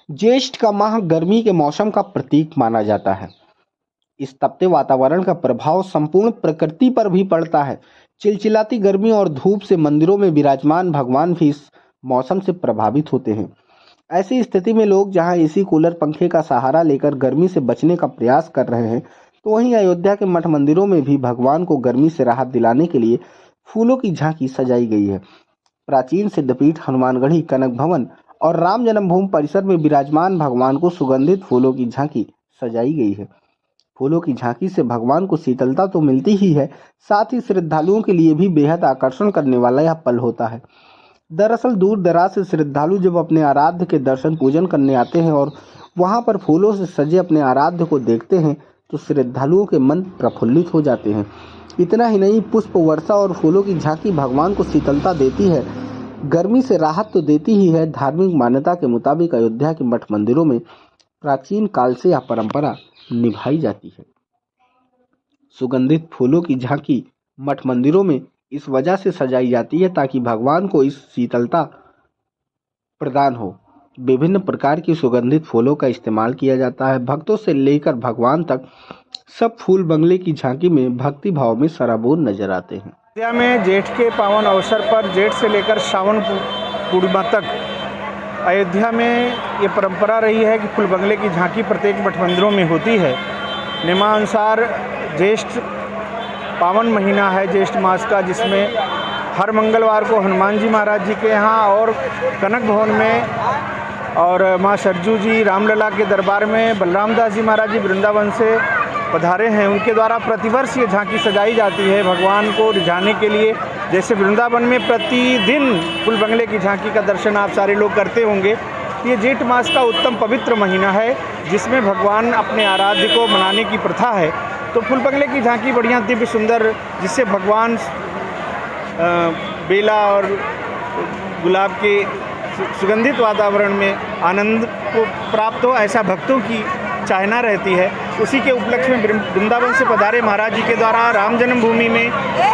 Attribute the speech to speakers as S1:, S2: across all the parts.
S1: ज्येष्ठ का माह गर्मी के मौसम का प्रतीक माना जाता है। इस तपते वातावरण का प्रभाव संपूर्ण प्रकृति पर भी पड़ता है। चिलचिलाती गर्मी और धूप से मंदिरों में विराजमान भगवान भी इस मौसम से प्रभावित होते हैं। ऐसी स्थिति में लोग जहां एसी, कूलर, पंखे का सहारा लेकर गर्मी से बचने का प्रयास कर रहे हैं, तो वहीं अयोध्या के मठ मंदिरों में भी भगवान को गर्मी से राहत दिलाने के लिए फूलों की झांकी सजाई गई है। प्राचीन सिद्धपीठ, हनुमानगढ़ी, कनक भवन और राम जन्मभूमि परिसर में विराजमान भगवान को सुगंधित फूलों की झांकी सजाई गई है। फूलों की झांकी से भगवान को शीतलता तो मिलती ही है, साथ ही श्रद्धालुओं के लिए भी बेहद आकर्षण करने वाला यह पल होता है। दरअसल दूर दराज से श्रद्धालु जब अपने आराध्य के दर्शन पूजन करने आते हैं और वहां पर फूलों से सजे अपने आराध्य को देखते हैं, तो श्रद्धालुओं के मन प्रफुल्लित हो जाते हैं। इतना ही नहीं, पुष्प वर्षा और फूलों की झांकी भगवान को शीतलता देती है, गर्मी से राहत तो देती ही है। धार्मिक मान्यता के मुताबिक अयोध्या के मठ मंदिरों में प्राचीन काल से यह परंपरा निभाई जाती है। सुगंधित फूलों की झांकी मठ मंदिरों में इस वजह से सजाई जाती है ताकि भगवान को इस शीतलता प्रदान हो। विभिन्न प्रकार की सुगंधित फूलों का इस्तेमाल किया जाता है। भक्तों से लेकर भगवान तक सब फूल बंगले की झांकी में भक्ति भाव में सराबोर नजर आते हैं।
S2: अयोध्या में जेठ के पावन अवसर पर जेठ से लेकर सावन पूर्णिमा तक अयोध्या में ये परंपरा रही है कि फूल बंगले की झांकी प्रत्येक मठ मंदिरों में होती है। नियमानुसार ज्येष्ठ पावन महीना है ज्येष्ठ मास का, जिसमें हर मंगलवार को हनुमान जी महाराज जी के यहाँ और कनक भवन में और माँ सरजू जी रामलला के दरबार में बलराम दास जी महाराज जी वृंदावन से पधारे हैं, उनके द्वारा प्रतिवर्ष ये झांकी सजाई जाती है भगवान को रिझाने के लिए। जैसे वृंदावन में प्रतिदिन फूल बंगले की झांकी का दर्शन आप सारे लोग करते होंगे। ये जेठ मास का उत्तम पवित्र महीना है जिसमें भगवान अपने आराध्य को मनाने की प्रथा है। तो फूल बंगले की झांकी बढ़िया दिव्य सुंदर, जिससे भगवान बेला और गुलाब के सुगंधित वातावरण में आनंद को प्राप्त हो, ऐसा भक्तों की चाहना रहती है। उसी के उपलक्ष्य में वृंदावन से पधारे महाराज जी के द्वारा राम जन्मभूमि में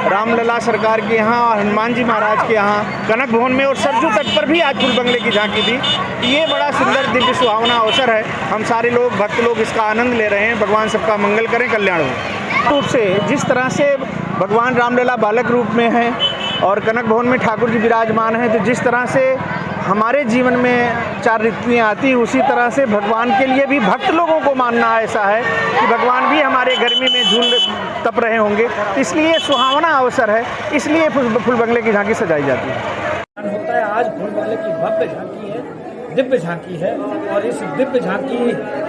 S2: रामलला सरकार के यहाँ और हनुमान जी महाराज के यहाँ कनक भवन में और सरजू तट पर भी आज फूल बंगले की झांकी थी। ये बड़ा सुंदर दिव्य सुहावना अवसर है। हम सारे लोग भक्त लोग इसका आनंद ले रहे हैं। भगवान सबका मंगल करें, कल्याण हो। रूप से जिस तरह से भगवान रामलला बालक रूप में है और कनक भवन में ठाकुर जी विराजमान हैं, तो जिस तरह से हमारे जीवन में 4 ऋतुएं आती हैं, उसी तरह से भगवान के लिए भी भक्त लोगों को मानना ऐसा है कि भगवान भी हमारे गर्मी में झूल तप रहे होंगे। इसलिए सुहावना अवसर है, इसलिए फूल बंगले की झांकी सजाई जाती है।
S3: होता है आज फूल बंगले की भव्य झांकी है, दिव्य झांकी है और इस दिव्य झांकी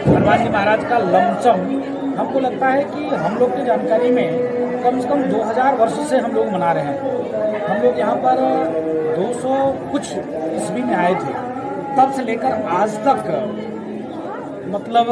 S3: हनुमान जी महाराज का लमसम हमको लगता है कि हम लोग की जानकारी में कम से कम 2000 वर्ष से हम लोग मना रहे हैं। हम लोग यहाँ पर 200 कुछ ईस्वी में आए थे, तब से लेकर आज तक मतलब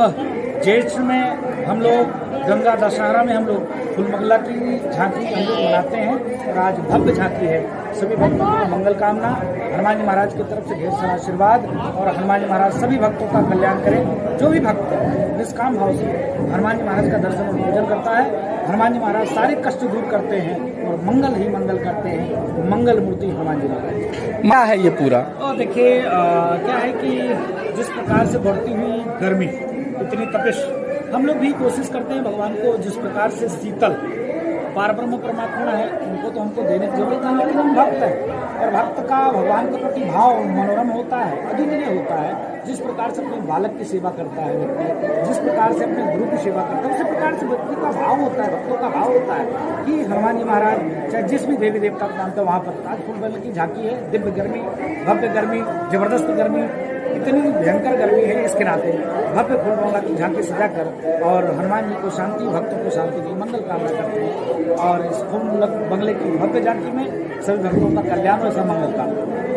S3: जेठ में हम लोग गंगा दशहरा में हम लोग फूल बंगला की झांकी हम लोग मनाते हैं और आज भव्य झांकी है। सभी भक्तों को मंगल कामना, हनुमान जी महाराज की तरफ से ढेर सारा आशीर्वाद और हनुमान जी महाराज सभी भक्तों का कल्याण करें। जो भी भक्त निष्काम भाव से हनुमान जी महाराज का दर्शन और पूजन करता है, हनुमान जी महाराज सारे कष्ट दूर करते हैं और मंगल ही मंगल करते हैं। मंगल मूर्ति हनुमान जी महाराज।
S2: क्या है ये पूरा?
S3: और देखिए क्या है कि जिस प्रकार से बढ़ती हुई गर्मी, इतनी तपिश, हम लोग भी कोशिश करते हैं भगवान को जिस प्रकार से शीतल पारब्रह्म परमात्मा है उनको तो हमको देने की जरूरत है, लेकिन हम भक्त हैं और भक्त का भगवान के प्रति भाव मनोरम होता है, अद्वितीय होता है। जिस प्रकार से अपने बालक की सेवा करता है व्यक्ति, जिस प्रकार से अपने गुरु की सेवा करता है, उसी प्रकार से व्यक्ति का भाव होता है, भक्तों का भाव होता है कि हनुमान जी महाराज चाहे जिस भी देवी देवता को मानते हैं वहाँ पर आज फूल बंगले की झांकी है। दिव्य गर्मी, भव्य गर्मी, जबरदस्त गर्मी, इतनी भयंकर गर्मी है, इसके नाते भव्य फूल बंगला की झांकी सजाकर और हनुमान जी को शांति, भक्तों को शांति की मंगल कामना करते हैं और इस फूल बंगले की भव्य झांकी में सभी भक्तों का कल्याण और मंगल कामना।